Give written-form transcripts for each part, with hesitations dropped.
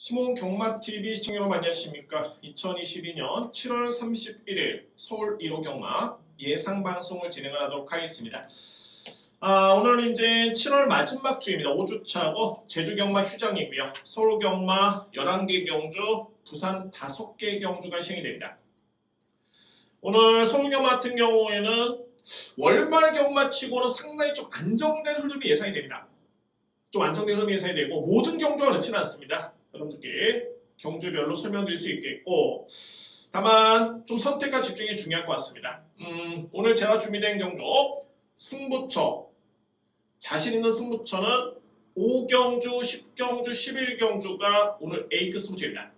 시몬 경마TV 시청자 여러분 안녕하십니까. 2022년 7월 31일 서울 1호 경마 예상방송을 진행을 하도록 하겠습니다. 오늘은 이제 7월 마지막 주입니다. 5주차고 제주경마 휴장이고요. 서울경마 11개 경주, 부산 5개 경주가 시행이 됩니다. 오늘 서울경마 같은 경우에는 월말 경마치고는 상당히 좀 안정된 흐름이 예상이 됩니다. 좀 안정된 흐름이 예상이 되고 모든 경주가 그렇지는 않습니다. 여러분들께 경주별로 설명드릴 수 있겠고 다만 좀 선택과 집중이 중요할 것 같습니다. 오늘 제가 준비된 경주 승부처 자신 있는 승부처는 5경주, 10경주, 11경주가 오늘 A급 승부처입니다.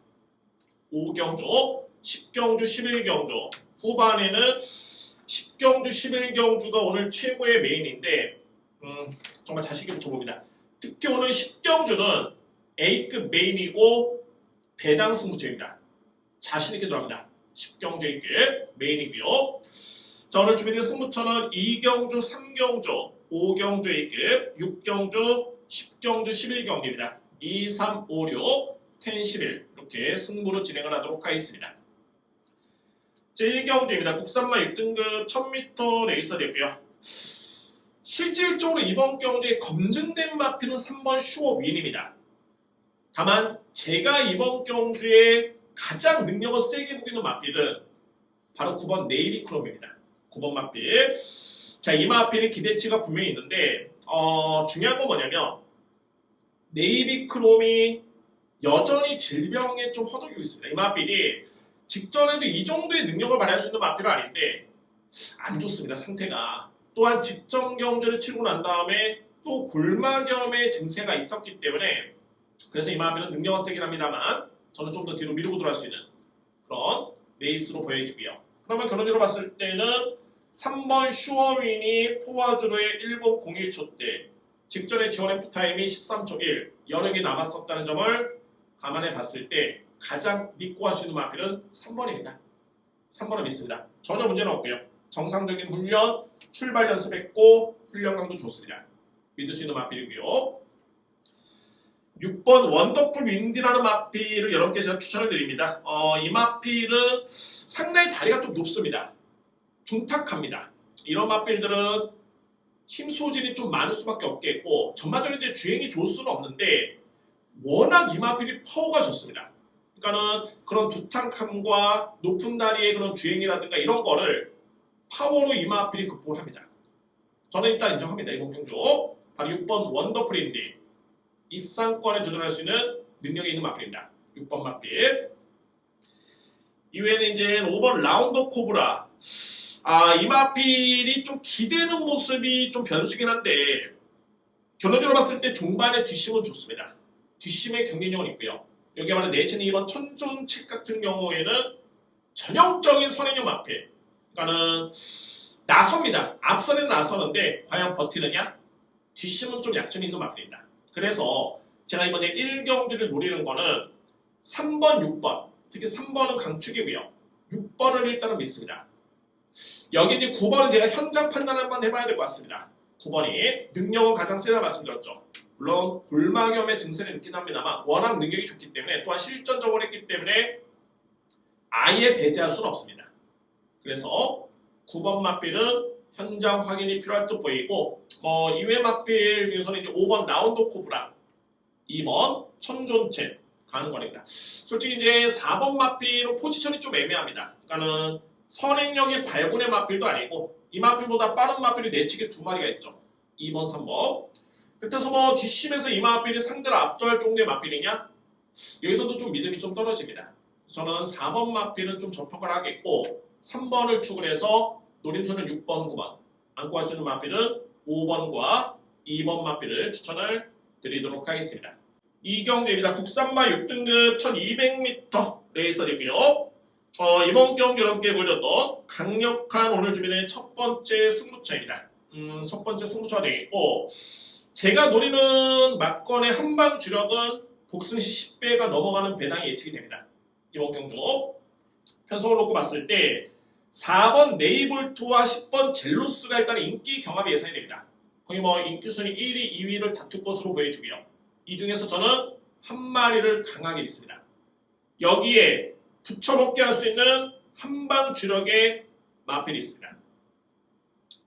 5경주, 10경주, 11경주 후반에는 10경주, 11경주가 오늘 최고의 메인인데 정말 자신있게 봅니다. 특히 오늘 10경주는 A급 메인이고 배당 승부처입니다. 자신있게 들어갑니다. 10경주 A급 메인이고요. 자, 오늘 준비된 승부처는 2경주, 3경주, 5경주 A급, 6경주, 10경주, 11경기입니다. 2, 3, 5, 6, 10, 11 이렇게 승부로 진행을 하도록 하겠습니다. 제1경주입니다. 국산마 6등급 1000m 레이서 되고요. 실질적으로 이번 경주에 검증된 마필은 3번 슈어윈입니다. 다만 제가 이번 경주에 가장 능력을 세게 보이는 마필은 바로 9번 네이비크롬입니다. 9번 마필. 자, 이 마필의 기대치가 분명히 있는데 중요한 건 뭐냐면 네이비크롬이 여전히 질병에 좀 허덕이고 있습니다. 이 마필이 직전에도 이 정도의 능력을 발휘할 수 있는 마필은 아닌데 안 좋습니다. 상태가. 또한 직전 경주를 치르고 난 다음에 또 골마겸의 증세가 있었기 때문에 그래서 이 마필은 능력은 세긴 합니다만 저는 좀 더 뒤로 미루고 들어갈 수 있는 그런 레이스로 보여지고요. 그러면 결론적으로 봤을 때는 3번 슈어윈이 포와주로의 1분 01초 때 직전에 지원 F타임이 13초 1 여러 개 남았었다는 점을 감안해 봤을 때 가장 믿고 할 수 있는 마필은 3번입니다. 3번을 믿습니다. 전혀 문제는 없고요. 정상적인 훈련, 출발 연습했고 훈련 강도 좋습니다. 믿을 수 있는 마필이고요. 6번 원더풀 윈디라는 마필을 여러분께 제가 추천을 드립니다. 이 마필은 상당히 다리가 좀 높습니다. 둔탁합니다. 이런 마필들은 힘 소진이 좀 많을 수밖에 없겠고 전반적으로 주행이 좋을 수는 없는데 워낙 이 마필이 파워가 좋습니다. 그러니까는 그런 둔탁함과 높은 다리의 그런 주행이라든가 이런 거를 파워로 이 마필이 극복을 합니다. 저는 일단 인정합니다. 이번 경주 바로 6번 원더풀 윈디 입상권에 도전할 수 있는 능력이 있는 마필입니다. 6번 마필. 이후에는 이제 5번 라운더 코브라. 이 마필이 좀 기대는 모습이 좀 변수긴 한데 결론적으로 봤을 때 종반의 뒷심은 좋습니다. 뒷심의 경쟁력은 있고요. 여기에 말하는 내체는 이번 천존책 같은 경우에는 전형적인 선행형 마필. 그러니까는 나섭니다. 앞선에는 나서는데 과연 버티느냐? 뒷심은 좀 약점이 있는 마필입니다. 그래서 제가 이번에 1경주를 노리는 거는 3번, 6번 특히 3번은 강축이고요. 6번을 일단은 믿습니다. 여기 이제 9번은 제가 현장 판단 한번 해봐야 될 것 같습니다. 9번이 능력은 가장 세다 말씀드렸죠. 물론 골마겸의 증세는 있긴 합니다만 워낙 능력이 좋기 때문에 또한 실전적으로 했기 때문에 아예 배제할 수는 없습니다. 그래서 9번 마필은 현장 확인이 필요할 듯 보이고 이외 마필 중에서는 이제 5번 라운드 코브라 2번 천존체 가는 거입니다. 솔직히 이제 4번 마필은 포지션이 좀 애매합니다. 그러니까는 선행력이 발군의 마필도 아니고 이 마필보다 빠른 마필이 내치게 2마리가 있죠. 2번 3번 그래서 뒷심에서 이 마필이 상대를 압도할 정도의 마필이냐? 여기서도 좀 믿음이 좀 떨어집니다. 저는 4번 마필은 좀 접촉을 하겠고 3번을 추구해서 노림수는 6번, 9번 안고 갈 수 있는 마필은 5번과 2번 마필을 추천을 드리도록 하겠습니다. 이경주입니다. 국산마 6등급 1200m 레이서 되고요. 이번 경기 여러분께 보여줬던 강력한 오늘 준비된 첫 번째 승부처입니다. 첫 번째 수무처가 되겠고 제가 노리는 막건의 한방 주력은 복승시 10배가 넘어가는 배당이 예측이 됩니다. 이번 경주 편성을 놓고 봤을 때 4번 네이볼트와 10번 젤로스가 일단 인기 경합이 예상이 됩니다. 거의 인기 순위 1위, 2위를 다툴 것으로 보여주고요. 이 중에서 저는 한 마리를 강하게 있습니다. 여기에 붙여먹게 할 수 있는 한방 주력의 마필이 있습니다.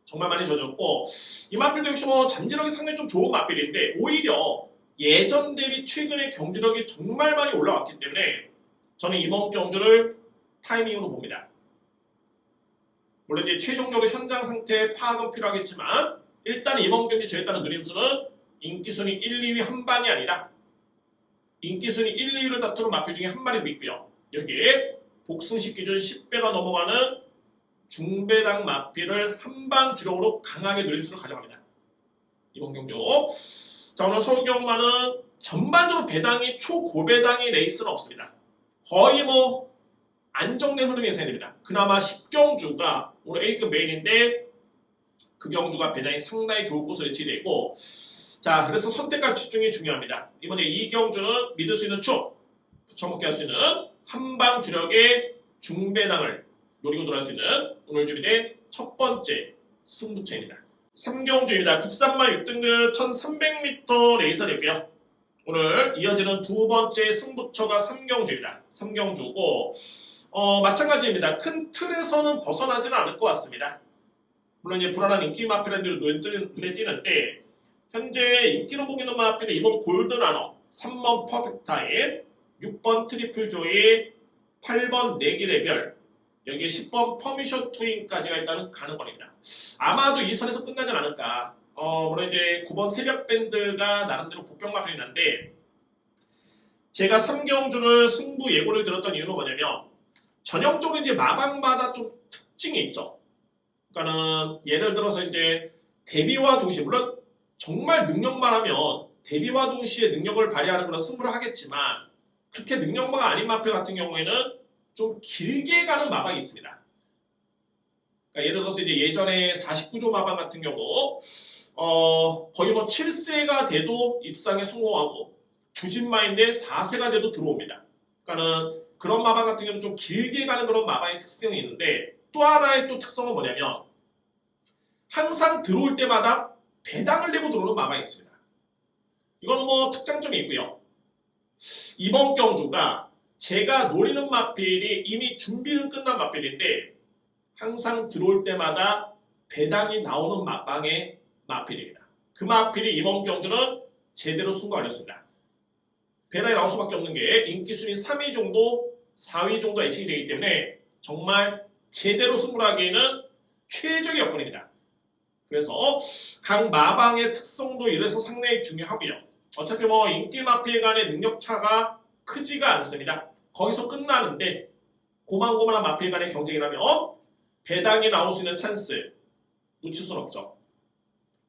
정말 많이 젖었고 이 마필도 역시 뭐 잠재력이 상당히 좀 좋은 마필인데 오히려 예전 대비 최근의 경주력이 정말 많이 올라왔기 때문에 저는 이번 경주를 타이밍으로 봅니다. 물론 이제 최종적으로 현장 상태 파악은 필요하겠지만 일단 이번 경기 저에 따른 누림수는 인기순위 1, 2위 한 방이 아니라 인기순위 1, 2위를 다투는 마필 중에 한 마리도 있고요. 여기에 복승식 기준 10배가 넘어가는 중배당 마필을 한방 주력으로 강하게 누림수를 가져갑니다. 이번 경주. 자, 오늘 서울경마는 전반적으로 배당이 초고배당의 레이스는 없습니다. 거의 뭐 안정된 흐름이 예상이 됩니다. 그나마 10경주가 오늘 A급 메인인데 그 경주가 배당이 상당히 좋을 것으로 예측되고 자, 그래서 선택과 집중이 중요합니다. 이번에 이 경주는 믿을 수 있는 축, 붙여먹게 할 수 있는 한방 주력의 중배당을 노리고 돌아갈 수 있는 오늘 준비된 첫 번째 승부처입니다. 3경주입니다. 국산마 6등급 1300m 레이서 되고요. 오늘 이어지는 두 번째 승부처가 3경주입니다. 3경주고 마찬가지입니다. 큰 틀에서는 벗어나지는 않을 것 같습니다. 물론 이제 불안한 인기 마필들이 눈에 띄는데 현재 인기로 보이는 마필은 2번 골든아너, 3번 퍼펙타임, 6번 트리플 조이, 8번 내기레별, 여기에 10번 퍼미션 투인까지가 일단은 가능권입니다. 아마도 이 선에서 끝나진 않을까. 물론 이제 9번 새벽 밴드가 나름대로 복병 마필이 난데 제가 3경주를 승부 예고를 들었던 이유는 뭐냐면 전형적으로 이제 마방마다 좀 특징이 있죠. 그러니까는 예를 들어서 이제 데뷔와 동시에 물론 정말 능력만 하면 데뷔와 동시에 능력을 발휘하는 그런 승부를 하겠지만 그렇게 능력마가 아닌 마필 같은 경우에는 좀 길게 가는 마방이 있습니다. 그러니까 예를 들어서 이제 예전에 49조 마방 같은 경우 거의 뭐 7세가 돼도 입상에 성공하고 두진마인데 4세가 돼도 들어옵니다. 그러니까는 그런 마방 같은 경우는 좀 길게 가는 그런 마방의 특성이 있는데 또 하나의 또 특성은 뭐냐면 항상 들어올 때마다 배당을 내고 들어오는 마방이 있습니다. 이거는 뭐 특장점이 있고요. 이번 경주가 제가 노리는 마필이 이미 준비는 끝난 마필인데 항상 들어올 때마다 배당이 나오는 마방의 마필입니다. 그 마필이 이번 경주는 제대로 승부하였습니다. 배당이 나올 수밖에 없는 게 인기순위 3위 정도, 4위 정도 예측이 되기 때문에 정말 제대로 승부를 하기에는 최적의 여건입니다. 그래서 각 마방의 특성도 이래서 상당히 중요하고요. 어차피 뭐 인기 마필 간의 능력 차가 크지가 않습니다. 거기서 끝나는데 고만고만한 마필 간의 경쟁이라면 배당이 나올 수 있는 찬스 놓칠 수는 없죠.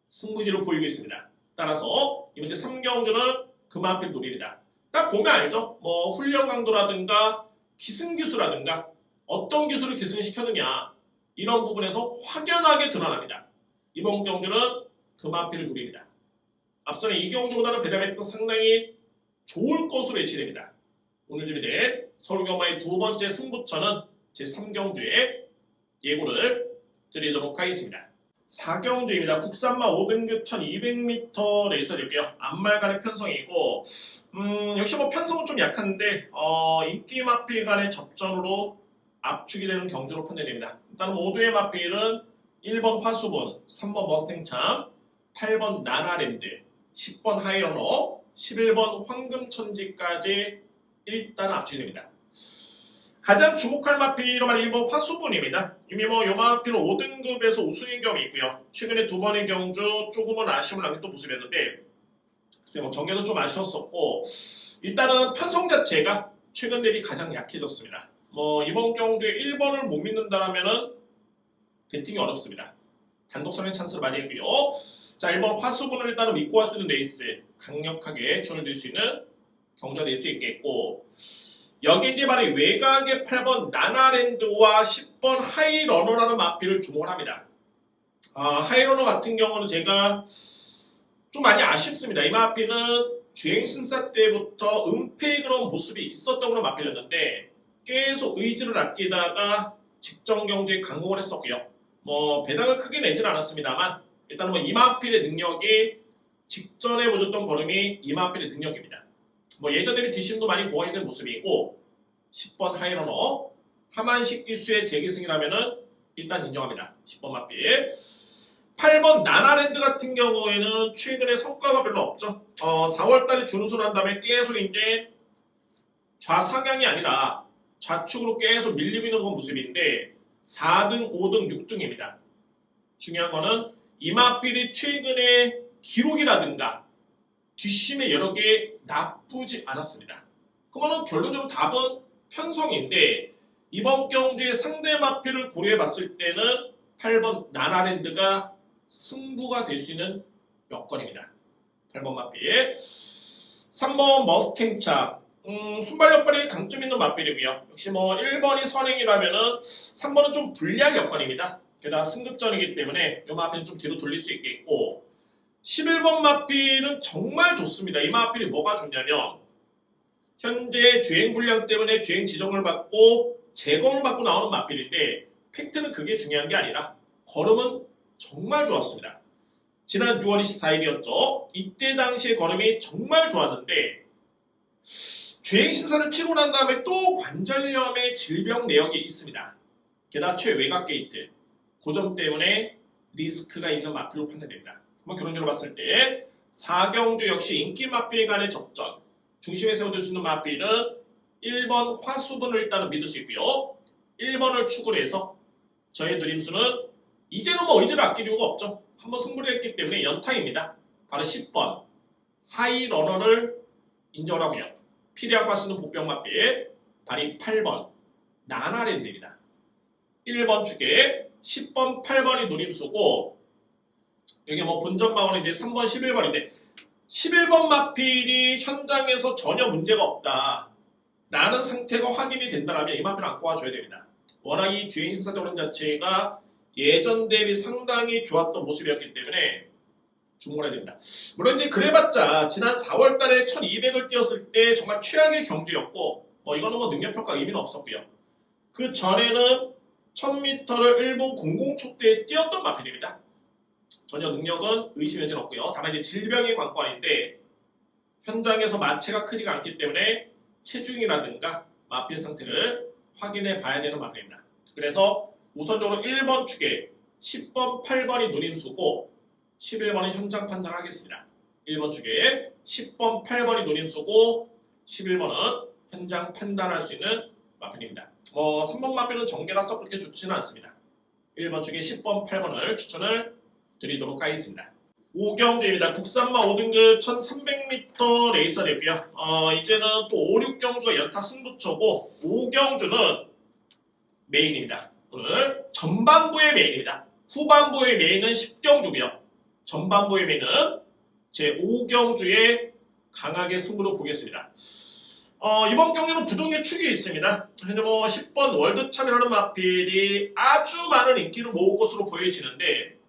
승부지를 보이고 있습니다. 따라서 이번 주 3경주는 그 마필 노립니다. 딱 보면 알죠. 뭐 훈련 강도라든가 기승기수라든가 어떤 기술을 기승시켰느냐 이런 부분에서 확연하게 드러납니다. 이번 경주는 그 마필을 노립니다. 앞서는 이 경주보다는 배당이 상당히 좋을 것으로 예측됩니다. 오늘 준비된 서울경마의 두 번째 승부처는 제3경주에 예고를 드리도록 하겠습니다. 4경주입니다. 국산마 5등급 1200m 레이서 되고요. 앞말 간의 편성이고 역시 뭐 편성은 좀 약한데 인기 마필 간의 접전으로 압축이 되는 경주로 판단됩니다. 일단 모두의 마필은 1번 화수분, 3번 머스탱참, 8번 나나랜드, 10번 하이러너, 11번 황금천지까지 일단 압축이 됩니다. 가장 주목할 마필로 말하면 1번 화수분입니다. 이미 뭐 요 마필은 5등급에서 우승인 경험이 있고요. 최근에 두 번의 경주 조금은 아쉬움을 남겼던 모습이었는데 글쎄 뭐 전개도 좀 아쉬웠었고 일단은 편성 자체가 최근 대비 가장 약해졌습니다. 뭐 이번 경주에 1번을 못 믿는다라면은 배팅이 어렵습니다. 단독선의 찬스를 맞이했고요. 자 1번 화수분을 일단은 믿고 할 수 있는 레이스 강력하게 추천을 드릴 수 있는 경주가 될 수 있겠고 여기 이제 바로 외곽의 8번 나나랜드와 10번 하이러너라는 마필을 주목을 합니다. 하이러너 같은 경우는 제가 좀 많이 아쉽습니다. 이 마필은 주행승사 때부터 은폐의 그런 모습이 있었던 그런 마필이었는데 계속 의지를 아끼다가 직전 경주에 강공을 했었고요. 뭐 배당을 크게 내지는 않았습니다만 일단은 뭐 이 마필의 능력이 직전에 보여줬던 걸음이 이 마필의 능력입니다. 뭐 예전 대비 뒷심도 많이 보가 있는 모습이고 10번 하이러너 하만식 기수의 재기승이라면은 일단 인정합니다. 10번 맞필. 8번 나나랜드 같은 경우에는 최근에 성과가 별로 없죠. 4월달에 준우승 한 다음에 계속 이제 좌상향이 아니라 좌측으로 계속 밀리고 있는 건 모습인데 4등, 5등, 6등입니다. 중요한 거는 이마필이 최근에 기록이라든가 뒷심에 여러 개 나쁘지 않았습니다. 그러면 결론적으로 답은 편성인데 이번 경주의 상대 마필을 고려해 봤을 때는 8번 나나랜드가 승부가 될 수 있는 여건입니다. 8번 마필. 3번 머스탱차. 순발력발이 강점 있는 마필이고요. 역시 뭐 1번이 선행이라면은 3번은 좀 불리할 여건입니다. 게다가 승급전이기 때문에 이 마필은 좀 뒤로 돌릴 수 있겠고 11번 마필은 정말 좋습니다. 이 마필이 뭐가 좋냐면 현재 주행 불량 때문에 주행 지정을 받고 재검을 받고 나오는 마필인데 팩트는 그게 중요한 게 아니라 걸음은 정말 좋았습니다. 지난 6월 24일이었죠. 이때 당시의 걸음이 정말 좋았는데 주행 심사를 치고 난 다음에 또 관절염의 질병 내역이 있습니다. 게다가 최외곽 게이트 그 점 때문에 리스크가 있는 마필로 판단됩니다. 그럼 결론적으로 봤을 때 4경주 역시 인기 마필 간의 접전 중심에 세워둘 수 있는 마필은 1번 화수분을 일단은 믿을 수 있고요. 1번을 축을 해서 저의 누림수는 이제는 뭐 의지를 아낄 이유가 없죠. 한번 승부를 했기 때문에 연타입니다. 바로 10번 하이러너를 인정을 하고요. 필요할 수 있는 복병 마필 발이 8번 나나랜드입니다. 1번 축에 10번 8번이 누림수고 여기 뭐 본전방어는 이제 3번 11번인데 11번 마필이 현장에서 전혀 문제가 없다 라는 상태가 확인이 된다면 이 마필을 안고 와줘야 됩니다. 워낙 이 주행 심사 도론 자체가 예전 대비 상당히 좋았던 모습이었기 때문에 주목을 해야 됩니다. 물론 이제 그래봤자 지난 4월 달에 1200을 뛰었을 때 정말 최악의 경주였고 이거는 뭐 능력평가 의미는 없었고요. 그 전에는 1000m를 1분 00초대에 뛰었던 마필입니다. 전혀 능력은 의심 여지는 없고요. 다만 이제 질병의 관건인데 현장에서 마체가 크지가 않기 때문에 체중이라든가 마필 상태를 확인해 봐야 되는 마필입니다. 그래서 우선적으로 1번 축에 10번, 8번이 누림수고 11번은 현장 판단을 하겠습니다. 1번 축에 10번, 8번이 누림수고 11번은 현장 판단할 수 있는 마필입니다. 3번 마필은 전개가 썩 그렇게 좋지는 않습니다. 1번 축에 10번, 8번을 추천을 드리도록 하겠습니다. 5경주입니다. 국산마 5등급 1300m 레이서 랩이요. 이제는 또 5, 6경주가 연타 승부처고 5경주는 메인입니다. 오늘 전반부의 메인입니다. 후반부의 메인은 10경주고요. 전반부의 메인은 제 5경주에 강하게 승부를 보겠습니다. 이번 경기는 부동의 축이 있습니다. 현재 10번 월드참이라는 마필이 아주 많은 인기를 모을 것으로 보여지는데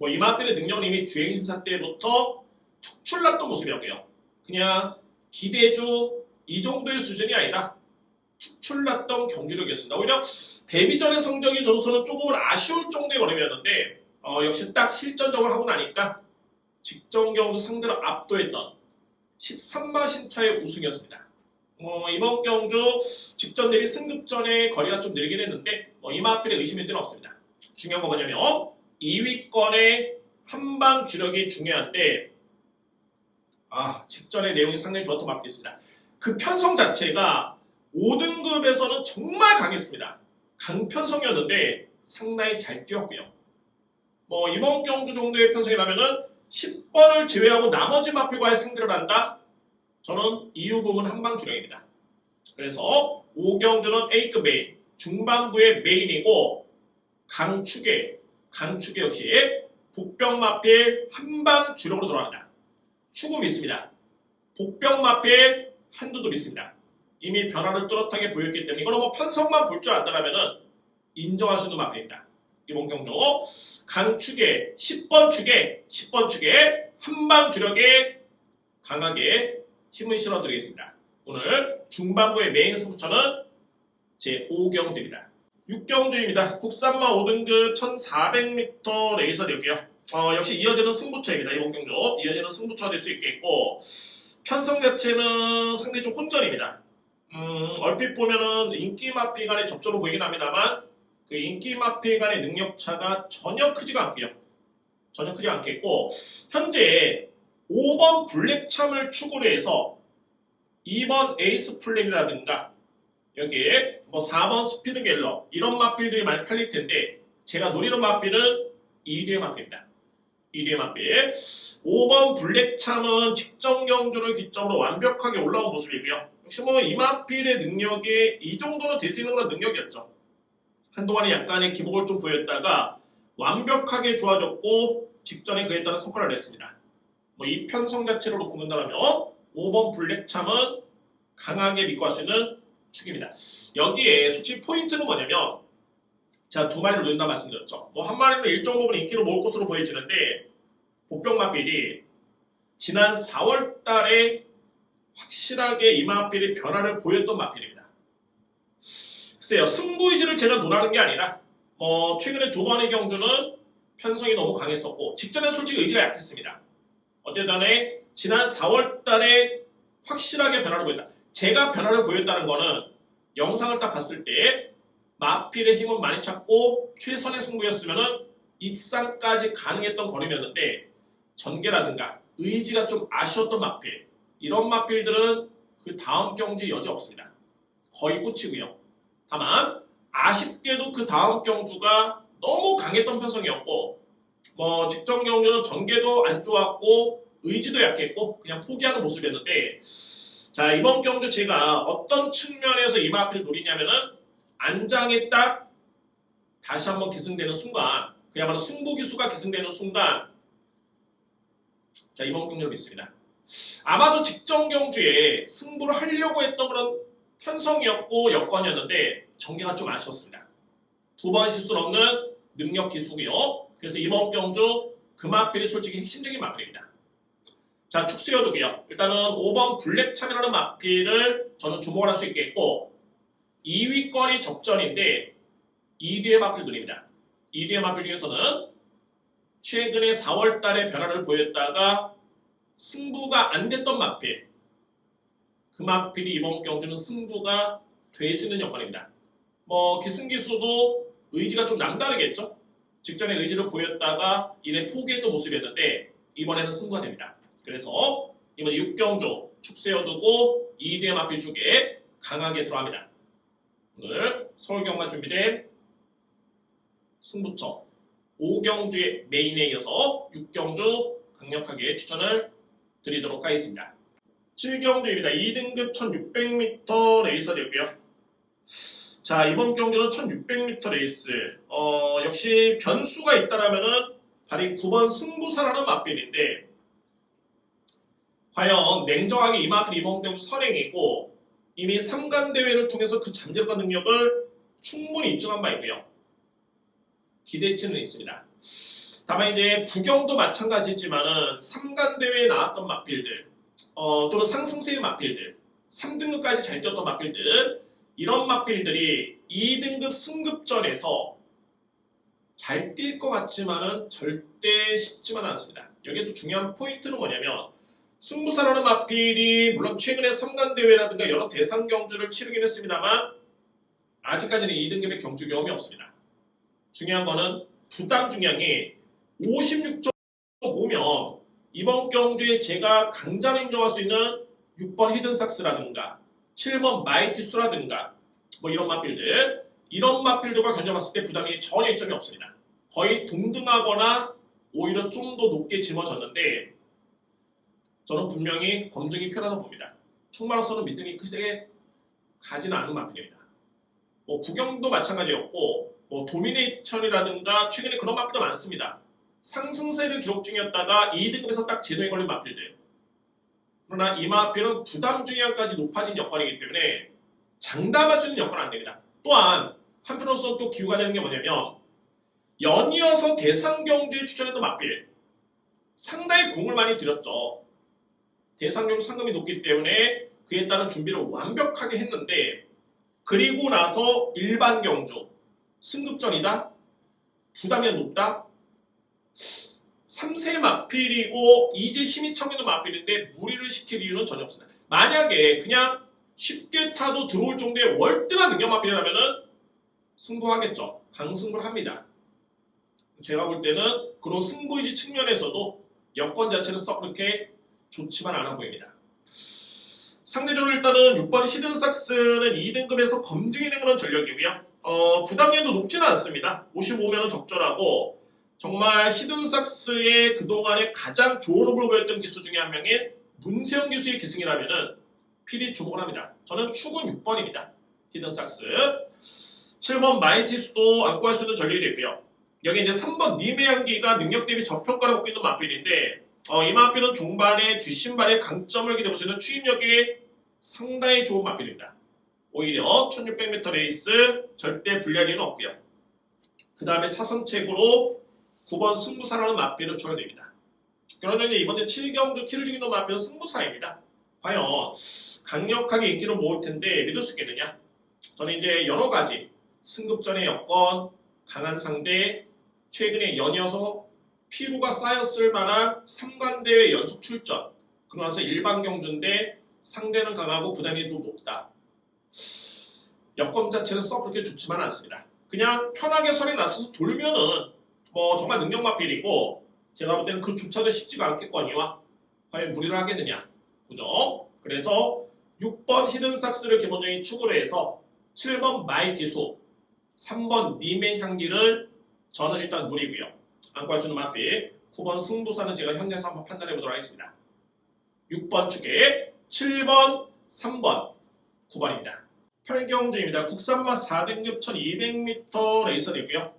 이 마필의 능력은 이미 주행심사 때부터 특출났던 모습이었고요. 그냥 기대주 이 정도의 수준이 아니라 특출났던 경주력이었습니다. 오히려 데뷔전의 성적이 저로서는 조금은 아쉬울 정도의 걸음이었는데 역시 딱 실전적으로 하고 나니까 직전 경주 상대로 압도했던 13마 신차의 우승이었습니다. 이번 경주 직전 대비 승급전의 거리가 좀 늘긴 했는데 이 마필의 의심일지는 없습니다. 중요한 건 뭐냐면 2위권의 한방 주력이 중요한데 직전의 내용이 상당히 좋았던 마필이었습니다. 그 편성 자체가 5등급에서는 정말 강했습니다. 강편성이었는데 상당히 잘 뛰었고요. 이번 경주 정도의 편성이라면은 10번을 제외하고 나머지 마필과의 상대를 한다? 저는 이유 부분 한방 주력입니다. 그래서 5경주는 A급 메인, 중반부의 메인이고 강축에 역시 복병 마필 한방 주력으로 돌아갑니다. 축구 믿습니다. 복병 마필 한두도 믿습니다. 이미 변화를 뚜렷하게 보였기 때문에 이거는 편성만 볼 줄 안다라면은 인정할 수 있는 마필입니다. 이번 경주 강축에 10번 축에 한방 주력에 강하게 힘을 실어드리겠습니다. 오늘 중반부의 메인 승부처는 제 5경주입니다. 6경주입니다. 국산마 5등급 1400m 레이서 되고요. 역시 이어지는 승부처입니다. 이번 경주 이어지는 승부처가 될 수 있겠고 편성 자체는 상당히 좀 혼전입니다. 얼핏 보면은 인기 마필 간의 접전으로 보이긴 합니다만 그 인기 마필 간의 능력차가 전혀 크지가 않고요. 전혀 크지 않겠고 현재 5번 블랙참을 축으로 해서 2번 에이스 플랜이라든가 여기에 뭐 4번 스피드 갤러 이런 마필들이 많이 팔릴 텐데 제가 노리는 마필은 이드의 마필입니다. 이드의 마필 5번 블랙참은 직전 경주를 기점으로 완벽하게 올라온 모습이고요. 역시 뭐 이 마필의 능력이 이 정도는 될 수 있는 그런 능력이었죠. 한동안에 약간의 기복을 좀 보였다가 완벽하게 좋아졌고 직전에 그에 따른 성과를 냈습니다. 뭐 이 편성 자체로 놓고 본다면 5번 블랙참은 강하게 믿고 할 수 있는 축입니다. 여기에 솔직히 포인트는 뭐냐면 제가 두 마리를 놓는다 말씀드렸죠. 뭐 한 마리는 일정 부분 인기를 모을 것으로 보여지는데 복병마필이 지난 4월 달에 확실하게 이 마필이 변화를 보였던 마필입니다. 글쎄요. 승부 의지를 제가 논하는 게 아니라 뭐 최근에 두 번의 경주는 편성이 너무 강했었고 직전에 솔직히 의지가 약했습니다. 어쨌든 지난 4월 달에 확실하게 변화를 보였다. 제가 변화를 보였다는 거는 영상을 딱 봤을 때 마필의 힘은 많이 찾고 최선의 승부였으면 입상까지 가능했던 걸음이었는데 전개라든가 의지가 좀 아쉬웠던 마필 이런 마필들은 그 다음 경주에 여지 없습니다. 거의 끝이고요. 다만 아쉽게도 그 다음 경주가 너무 강했던 편성이었고 뭐 직전 경주는 전개도 안 좋았고 의지도 약했고 그냥 포기하는 모습이었는데 자 이번 경주 제가 어떤 측면에서 이 마필을 노리냐면은 안장에 딱 다시 한번 기승되는 순간 그야말로 승부기수가 기승되는 순간 자 이번 경주를 믿습니다. 아마도 직전 경주에 승부를 하려고 했던 그런 편성이었고 여건이었는데 전개가 좀 아쉬웠습니다. 두 번 실수는 없는 능력 기수고요. 그래서 이번 경주 그 마필이 솔직히 핵심적인 마필입니다. 자 축수여두고요. 일단은 5번 블랙참이라는 마필을 저는 주목을 할 수 있겠고 2위권이 접전인데 2뒤의 마필 눈입니다. 2뒤의 마필 중에서는 최근에 4월 달에 변화를 보였다가 승부가 안 됐던 마필 그 마필이 이번 경주는 승부가 될 수 있는 여건입니다. 뭐 기승기수도 의지가 좀 남다르겠죠. 직전에 의지를 보였다가 이내 포기했던 모습이었는데 이번에는 승부가 됩니다. 그래서 이번 6경주 축 세워두고 2뒤의 마필 쪽에 강하게 들어갑니다. 오늘 서울경마 준비된 승부처 5경주의 메인에 이어서 6경주 강력하게 추천을 드리도록 하겠습니다. 7경주입니다. 2등급 1600m 레이서 되고요. 자 이번 경주는 1600m 레이스 역시 변수가 있다라면은 바로 9번 승부사라는 마필인데 과연 냉정하게 이 마필 이번 경주 선행이고 이미 3간 대회를 통해서 그 잠재력과 능력을 충분히 인정한 바 있고요. 기대치는 있습니다. 다만 이제 부경도 마찬가지지만은 3간 대회에 나왔던 마필들 또는 상승세의 마필들 3등급까지 잘 뛰었던 마필들 이런 마필들이 2등급 승급전에서 잘 뛸 것 같지만은 절대 쉽지만은 않습니다. 여기에 또 중요한 포인트는 뭐냐면 승부사라는 마필이 물론 최근에 3간 대회라든가 여러 대상 경주를 치르긴 했습니다만 아직까지는 2등급의 경주 경험이 없습니다. 중요한 거는 부담 중량이 56.5면 이번 경주에 제가 강자로 인정할 수 있는 6번 히든삭스라든가 7번 마이티수라든가 뭐 이런 마필들 이런 마필들과 견뎌봤을 때 부담이 전혀 이점이 없습니다. 거의 동등하거나 오히려 좀 더 높게 짊어졌는데 저는 분명히 검증이 편하다고 봅니다. 충마로서는 믿음이 크게 가지는 않은 마필입니다. 뭐 부경도 마찬가지였고 뭐 도미네이션이라든가 최근에 그런 마필도 많습니다. 상승세를 기록 중이었다가 2등급에서 딱 제도에 걸린 마필들. 그러나 이 마필은 부담 중량까지 높아진 여건이기 때문에 장담할 수 있는 여건은 안 됩니다. 또한 한편으로서 또 기우가 되는 게 뭐냐면 연이어서 대상 경주에 추천했던 마필 상당히 공을 많이 들였죠. 대상 경주 상금이 높기 때문에 그에 따른 준비를 완벽하게 했는데 그리고 나서 일반 경주 승급전이다? 부담이 높다? 3세 마필이고 이제 힘이 차고 있는 마필인데 무리를 시킬 이유는 전혀 없습니다. 만약에 그냥 쉽게 타도 들어올 정도의 월등한 능력 마필이라면은 승부하겠죠. 강승부를 합니다. 제가 볼 때는 그런 승부의지 측면에서도 여건 자체는 썩 그렇게 좋지만 않아 보입니다. 상대적으로 일단은 6번 히든삭스는 2등급에서 검증이 된 그런 전력이고요. 부담률도 높지는 않습니다. 55면은 적절하고 정말 히든삭스의 그동안에 가장 좋은 호흡을 보였던 기수 중에 한 명인 문세영 기수의 기승이라면은 필히 주목을 합니다. 저는 축은 6번입니다. 히든삭스. 7번 마이티수도 안고 할 수 있는 전력이 되고요. 여기 이제 3번 님의 향기가 능력 대비 저평가를 먹고 있는 마필인데 이 마필은 종반의 뒷신발의 강점을 기대볼 수 있는 추임력이 상당히 좋은 마필입니다. 오히려 1600m 레이스 절대 불리할 일은 없고요. 그 다음에 차선책으로 9번 승부사라는 마필을 추가됩니다. 그러나 이제 이번에 7경주 키를 죽이는 마필은 승부사입니다. 과연 강력하게 인기를 모을 텐데 믿을 수 있겠느냐? 저는 이제 여러 가지 승급전의 여건, 강한 상대, 최근에 연이어서 피로가 쌓였을 만한 3관대회 연속 출전, 그러고 나서 일반 경주인데 상대는 강하고 부담이 또 높다. 여건 자체는 썩 그렇게 좋지만 않습니다. 그냥 편하게 설에 나서서 돌면은 뭐 정말 능력 마필이고 제가 볼 때는 그조차도 쉽지가 않겠거니와 과연 무리를 하겠느냐. 그죠? 그래서 6번 히든삭스를 기본적인 축으로 해서 7번 마이티소, 3번 님의 향기를 저는 일단 무리고요. 안고 할 수 있는 마필, 9번 승부사는 제가 현장에서 한번 판단해 보도록 하겠습니다. 6번 축에 7번, 3번, 9번입니다. 8경주입니다. 국산마 4등급 1200m 레이서 되고요.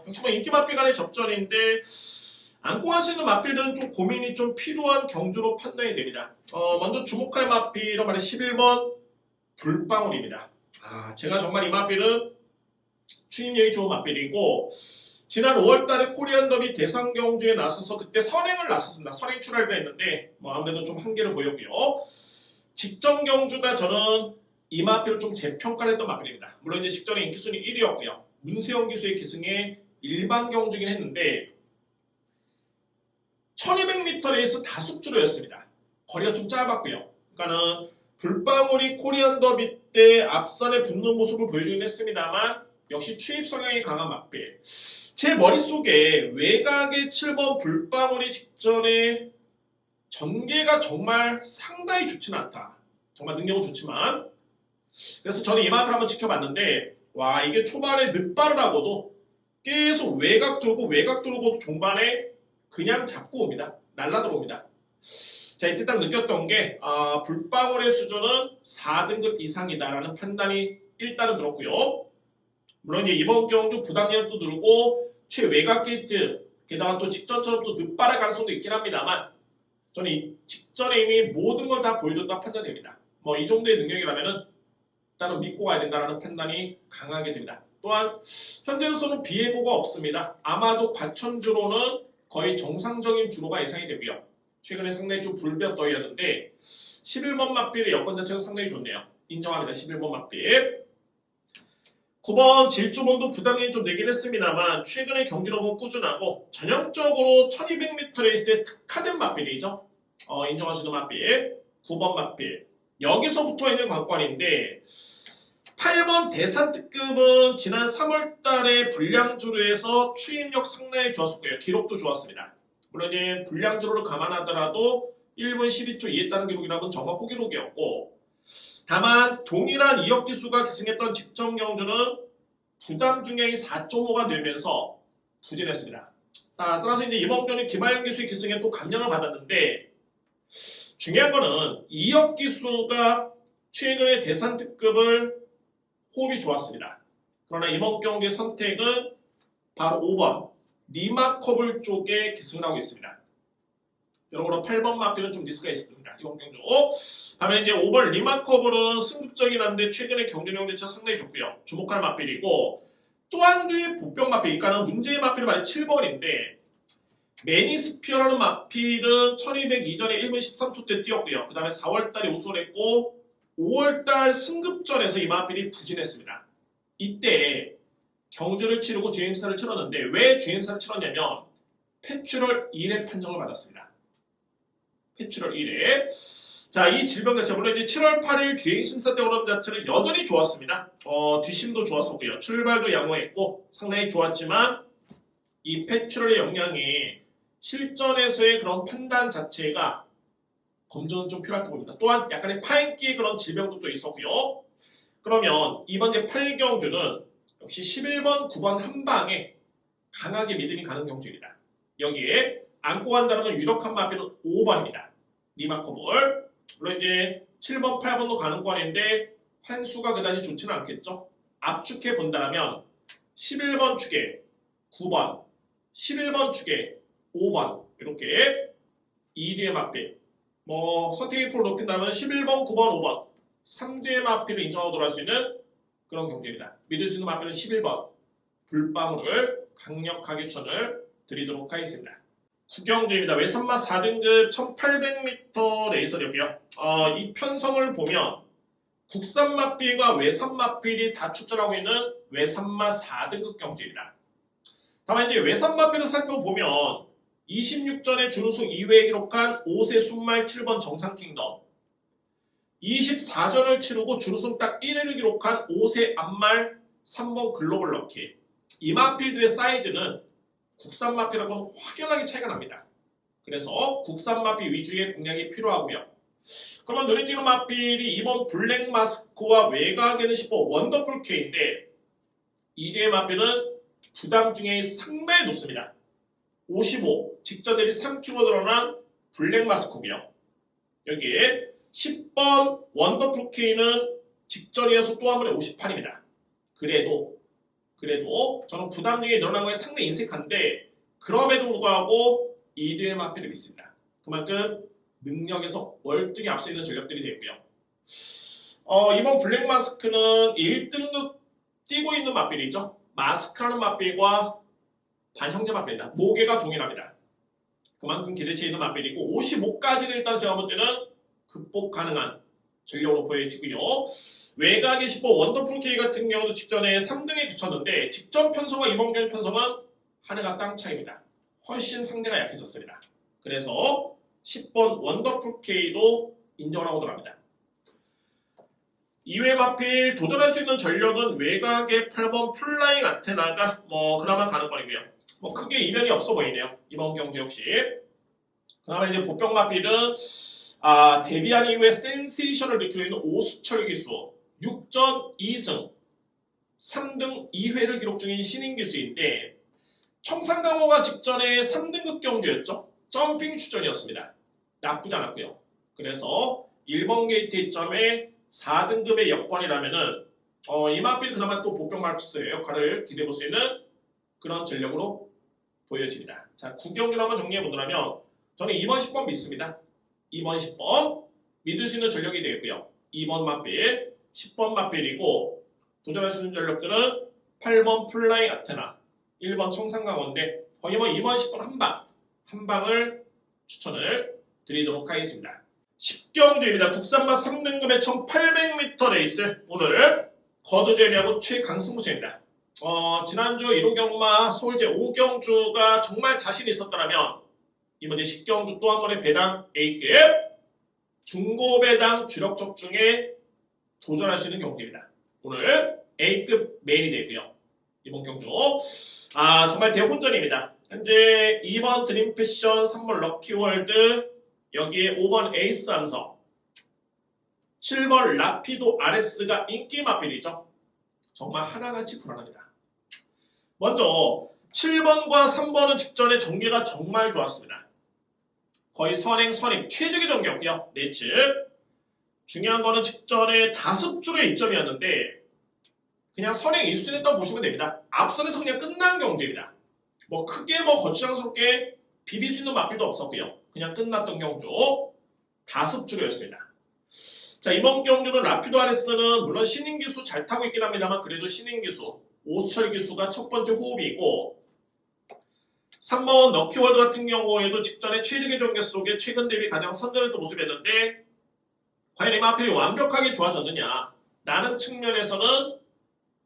역시 뭐 인기 마필 간의 접전인데 안고 할 수 있는 마필들은 좀 고민이 좀 필요한 경주로 판단이 됩니다. 먼저 주목할 마필은 말이 11번 불방울입니다. 제가 정말 이 마필은 추임력이 좋은 마필이고 지난 5월달에 코리안 더비 대상 경주에 나서서 그때 선행을 나섰습니다. 선행 출하를 했는데 뭐 아무래도 좀 한계를 보였고요. 직전 경주가 저는 이 마필을 좀 재평가를 했던 마필입니다. 물론 이제 직전에 인기순위 1위였고요. 문세영 기수의 기승에 일반 경주긴 했는데 1200m 레이스 다숙주로였습니다. 거리가 좀 짧았고요. 그러니까는 불방울이 코리안 더비 때 앞선에 붙는 모습을 보여주긴 했습니다만 역시 추입 성향이 강한 마필. 제 머릿속에 외곽의 7번 불방울이 직전에 전개가 정말 상당히 좋지는 않다. 정말 능력은 좋지만 그래서 저는 이 마필 한번 지켜봤는데 와 이게 초반에 늦발을 하고도 계속 외곽 돌고 종반에 그냥 잡고 옵니다. 날라 들어옵니다. 자 이때 딱 느꼈던 게 불방울의 수준은 4등급 이상이다라는 판단이 일단은 들었고요. 물론 이제 이번 경주 부담력도 늘고 최외곽 게이트 게다가 또 직전처럼 또 늦발할 가능성도 있긴 합니다만 저는 이 직전에 이미 모든 걸 다 보여줬다 판단됩니다. 뭐 이 정도의 능력이라면은 일단은 믿고 가야 된다는 판단이 강하게 됩니다. 또한 현재로서는 비예보가 없습니다. 아마도 과천주로는 거의 정상적인 주로가 예상이 되고요. 최근에 상당히 좀 불볕더위였는데 11번 마필의 여건 자체가 상당히 좋네요. 인정합니다. 11번 마필. 9번 질주본도 부담이 좀 되긴 했습니다만 최근에 경기력은 꾸준하고 전형적으로 1200m 레이스에 특화된 마필이죠. 인정할 수 있는 마필. 9번 마필. 여기서 붙어있는 관건인데 8번 대산특급은 지난 3월달에 불량주로에서 추임력 상당히 좋았었고요. 기록도 좋았습니다. 물론 이제 불량주로를 감안하더라도 1분 12초 이했다는 기록이라는 정확 호기록이었고 다만 동일한 이역 기수가 기승했던 직전 경주는 부담 중량이 4.5가 늘면서 부진했습니다. 따라서 이제 이번 경주 김하영 기수의 기승에 또 감명을 받았는데 중요한 거는 이역 기수가 최근에 대산특급을 호흡이 좋았습니다. 그러나 이번 경기의 선택은 바로 5번 리마커블 쪽에 기승을 하고 있습니다. 여러모로 8번 마필은 좀 리스크가 있습니다. 이번 경주. 다음에 이제 5번 리마커블은 승급적이긴 한데 최근에 경쟁력 자체가 상당히 좋고요. 주목할 마필이고 또 한 뒤에 복병 마필, 그러니까 문제의 마필은 말이 7번인데 매니스피어라는 마필은 1200 이전에 1분 13초 때 뛰었고요. 그 다음에 4월달에 우승을 했고 5월달 승급전에서 이 마필이 부진했습니다. 이때 경주를 치르고 주행사를 치렀는데 왜 주행사를 치렀냐면 패출월 1회 판정을 받았습니다. 패출월 1회. 자, 이 질병 자체 물론 이제 7월 8일 주행 심사 때 오른 자체는 여전히 좋았습니다. 뒷심도 좋았었고요. 출발도 양호했고 상당히 좋았지만 이 패출혈의 영향이 실전에서의 그런 판단 자체가 검증은 좀 필요할 것 봅니다. 또한 약간의 파인기의 그런 질병도 또 있었고요. 그러면 이번 이제 8경주는 역시 11번, 9번 한 방에 강하게 믿음이 가는 경주입니다. 여기에 안고 간다는 유력한 마필은 5번입니다. 리마커볼. 물론 이제 7번, 8번도 가는 권인데 환수가 그다지 좋지는 않겠죠. 압축해 본다면 11번 축에 9번, 11번 축에 5번 이렇게 2뒤의 마필. 선택의 폭을 높인다면 11번, 9번, 5번 3뒤의 마필을 인정하도록 할 수 있는 그런 경기입니다. 믿을 수 있는 마필은 11번 불방울을 강력하게 추천을 드리도록 하겠습니다. 구경주입니다. 외산마 4등급 1800m 레이서력이요. 이 편성을 보면 국산 마필과 외산 마필이 다 출전하고 있는 외산마 4등급 경주입니다. 다만 이제 외산 마필을 살펴보면 26전에 준우승 2회에 기록한 5세 순말 7번 정상킹덤 24전을 치르고 준우승 딱 1회를 기록한 5세 앞말 3번 글로벌 럭키 이 마필들의 사이즈는 국산 마필하고는 확연하게 차이가 납니다. 그래서 국산 마필 위주의 공략이 필요하고요. 그러면 눈에 띄는 마필이 이번 블랙 마스크와 외곽에는 10호 원더풀 K인데 이 대의 마필은 부담 중에 상당히 높습니다. 55 직전 대비 3kg 늘어난 블랙 마스크고요. 여기에 10번 원더풀 K는 직전이어서 또 한 번에 58입니다. 그래도 저는 부담 중에 늘어난 거에 상당히 인색한데 그럼에도 불구하고 2대의 마필을 믿습니다. 그만큼 능력에서 월등히 앞서 있는 전력들이 되고요. 이번 블랙 마스크는 1등급 뛰고 있는 마필이죠. 마스크라는 마필과 반형제 마필입니다. 모계가 동일합니다. 그만큼 기대치에 있는 마필이고 55까지는 일단 제가 볼 때는 극복 가능한 전력으로 보여지고요. 외곽의 10번 원더풀 K 같은 경우도 직전에 3등에 그쳤는데 직전 편성과 이번 경기 편성은 하늘과 땅 차이입니다. 훨씬 상대가 약해졌습니다. 그래서 10번 원더풀 K도 인정을 하고 들어갑니다. 2회 마필 도전할 수 있는 전력은 외곽의 8번 플라잉 아테나가 그나마 가는 거이고요. 크게 이변이 없어 보이네요. 이번 경기 역시. 그다음에 이제 보병 마필은 데뷔한 이후에 센세이션을 느끼고 있는 오수철 기수 6전 2승 3등 2회를 기록 중인 신인 기수인데 청산강호가 직전에 3등급 경주였죠. 점핑 출전이었습니다. 나쁘지 않았고요. 그래서 1번 게이트 이점에 4등급의 여건이라면은 이 마필이 그나마 또 보병 마스터의 역할을 기대해 볼 수 있는 그런 전력으로 보여집니다. 자, 9경기를 한번 정리해 보더라면 저는 2번 10번 믿습니다. 2번 10번 믿을 수 있는 전력이 되겠고요. 2번 마필 10번 마필이고 도전할 수 있는 전력들은 8번 플라잉 아테나 1번 청산강호인데 거의 2번 10번 한 방을 추천을 드리도록 하겠습니다. 10경주입니다. 국산마 3등급의 1800m 레이스 오늘 거두제비하고 최강승부제입니다. 지난주 1호 경마 서울제 5경주가 정말 자신 있었더라면 이번 10경주 또 한 번의 배당 A급 중고 배당 주력 적중에 도전할 수 있는 경주입니다. 오늘 A급 메인이 되고요. 이번 경주 정말 대혼전입니다. 현재 2번 드림패션, 3번 럭키월드, 여기에 5번 에이스 함성, 7번 라피도 RS가 인기 마필이죠. 정말 하나같이 불안합니다. 먼저 7번과 3번은 직전에 전개가 정말 좋았습니다. 거의 선행, 선입, 최적의 전개였고요. 네츠. 중요한 거는 직전에 5줄의 1점이었는데 그냥 선행 1순위 했다고 보시면 됩니다. 앞선에서 그냥 끝난 경주입니다. 크게 거추장스럽게 비빌 수 있는 마필도 없었고요. 그냥 끝났던 경주 5줄이었습니다. 자, 이번 경주는 라피도 RS는 물론 신인 기수 잘 타고 있긴 합니다만 그래도 신인 기수 오수철 기수가 첫 번째 호흡이고 3번 럭키월드 같은 경우에도 직전에 최적의 전개 속에 최근 대비 가장 선전했던 모습이었는데 과연 이 마필이 완벽하게 좋아졌느냐 라는 측면에서는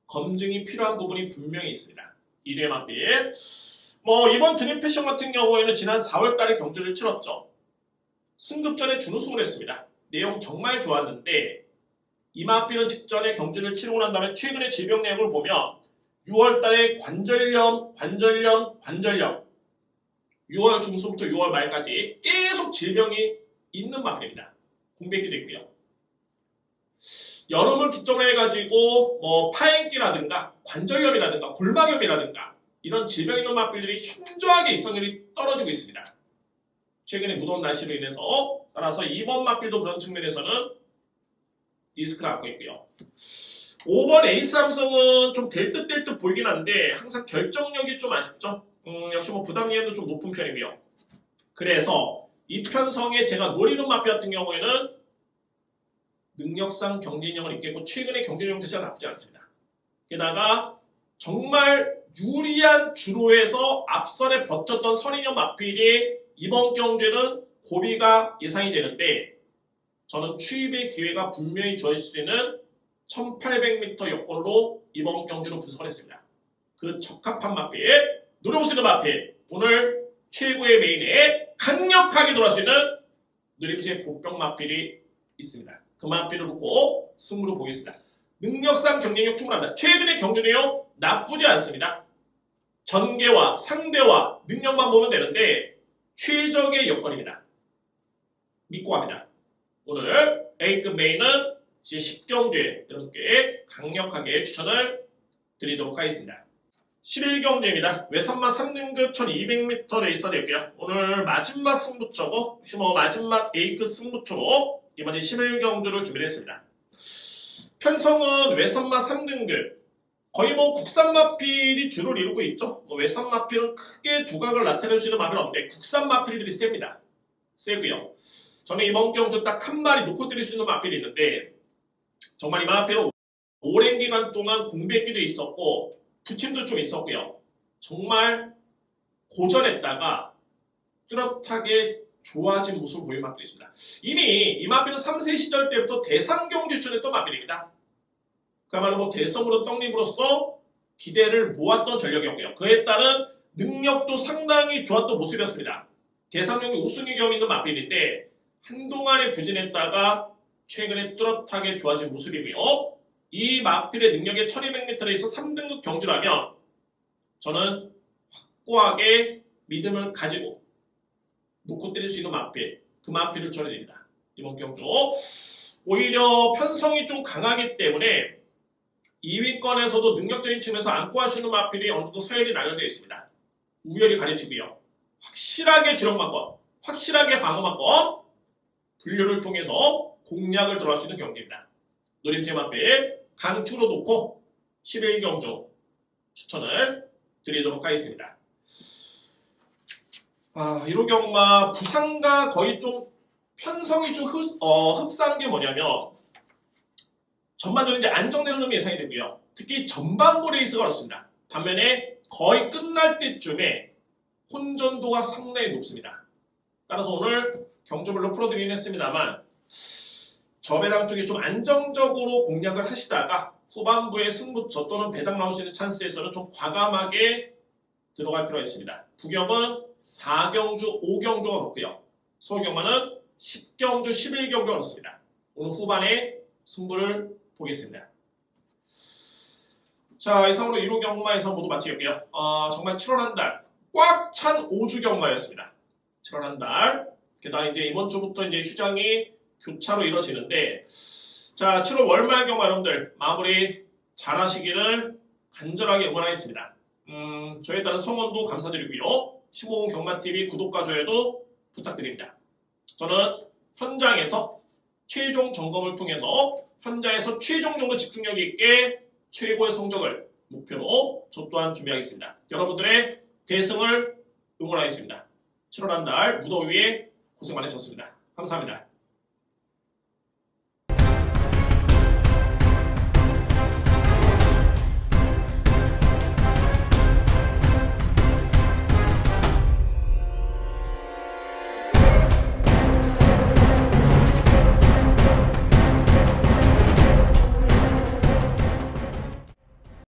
검증이 필요한 부분이 분명히 있습니다. 1회 마필 이번 드림패션 같은 경우에는 지난 4월달에 경주를 치렀죠. 승급전에 준우승을 했습니다. 내용 정말 좋았는데 이마필은 직전에 경주를 치르고 난 다음에 최근의 질병 내역을 보면 6월달에 관절염 6월 중순부터 6월 말까지 계속 질병이 있는 마필입니다. 공백기도 있고요. 여름을 기점으로 해가지고 뭐 파행기라든가 관절염이라든가 골막염이라든가 이런 질병 있는 마필들이 현저하게 입성률이 떨어지고 있습니다. 최근에 무더운 날씨로 인해서 따라서 이번 마필도 그런 측면에서는 리스크를 안고 있고요. 5번 에이스 삼성은 좀 될 듯 될 듯 보이긴 한데 항상 결정력이 좀 아쉽죠. 역시 뭐 부담리엔도 좀 높은 편이고요. 그래서 이 편성에 제가 노리는 마필 같은 경우에는 능력상 경쟁력을 있겠고 최근의 경쟁력 자체가 나쁘지 않습니다. 게다가 정말 유리한 주로에서 앞선에 버텼던 선인형 마필이 이번 경주에는 고비가 예상이 되는데 저는 추입의 기회가 분명히 주어질 수 있는 1800m 여권으로 이번 경주로 분석을 했습니다. 그 적합한 마필, 노려볼 수 있는 마필, 오늘 최고의 메인에 강력하게 돌아올 수 있는 누림수의 보병 마필이 있습니다. 그 마필을 놓고 승부를 보겠습니다. 능력상 경쟁력 충분합니다. 최근의 경주 내용 나쁘지 않습니다. 전개와 상대와 능력만 보면 되는데 최적의 여건입니다. 믿고 갑니다. 오늘 A급 메인은 제10경주에 여러분께 강력하게 추천을 드리도록 하겠습니다. 11경주입니다. 외산마 3등급 1200m 레이서 되고요. 오늘 마지막 승부처고 마지막 A급 승부처로 이번에 11경주를 준비를 했습니다. 편성은 외산마 3등급 거의 뭐 국산 마필이 주를 이루고 있죠. 외산 마필은 크게 두각을 나타낼 수 있는 마필은 없는데 국산 마필들이 셉니다. 세고요. 저는 이번 경주 딱 한 마리 놓고 드릴 수 있는 마필이 있는데 정말 이 마필은 오랜 기간 동안 공백기도 있었고 부침도 좀 있었고요. 정말 고전했다가 뚜렷하게 좋아진 모습을 보인 마필이 있습니다. 이미 이 마필은 3세 시절 때부터 대상 경주 출했던 마필입니다. 그야말로 뭐 대성으로 떡잎으로서 기대를 모았던 전력이었고요. 그에 따른 능력도 상당히 좋았던 모습이었습니다. 대상 경주 우승의 경험이 있는 마필인데 한동안에 부진했다가 최근에 뚜렷하게 좋아진 모습이고요. 이 마필의 능력의 1200m에서 3등급 경주라면 저는 확고하게 믿음을 가지고 놓고 때릴 수 있는 마필, 그 마필을 전해드립니다. 이번 경주 오히려 편성이 좀 강하기 때문에 2위권에서도 능력적인 측면에서 안고 할 수 있는 마필이 어느 정도 서열이 나뉘어져 있습니다. 우열이 가려지고요. 확실하게 주력만권, 확실하게 방어만권 분류를 통해서 공략을 들어갈 수 있는 경기입니다. 노림수의 마필 강추로 놓고 11경주 추천을 드리도록 하겠습니다. 1호 경마 부상과 거의 좀 편성이 좀 흡사한 게 뭐냐면 전반적으로 이제 안정된 흐름이 예상이 되고요. 특히 전반부 레이스가 어렵습니다. 반면에 거의 끝날 때쯤에 혼전도가 상당히 높습니다. 따라서 오늘 경주별로 풀어드리긴 했습니다만 저배당 쪽에 좀 안정적으로 공략을 하시다가 후반부에 승부처 또는 배당 나올 수 있는 찬스에서는 좀 과감하게 들어갈 필요가 있습니다. 부경은 4경주, 5경주가 높고요. 서경마는 10경주, 11경주가 높습니다. 오늘 후반에 승부를 보겠습니다. 자, 이상으로 1호 경마에서 모두 마치겠고요. 정말 7월 한 달 꽉 찬 5주 경마였습니다. 7월 한 달. 게다가 이제 이번 주부터 이제 휴장이 교차로 이뤄지는데, 자, 7월 월말 경마 여러분들 마무리 잘 하시기를 간절하게 응원하겠습니다. 저에 따른 성원도 감사드리고요. 15분 경마TV 구독과 좋아요도 부탁드립니다. 저는 현장에서 최종 점검을 통해서 현장에서 최종적으로 집중력 있게 최고의 성적을 목표로 저 또한 준비하겠습니다. 여러분들의 대승을 응원하겠습니다. 7월 한 달 무더위에 고생 많으셨습니다. 감사합니다.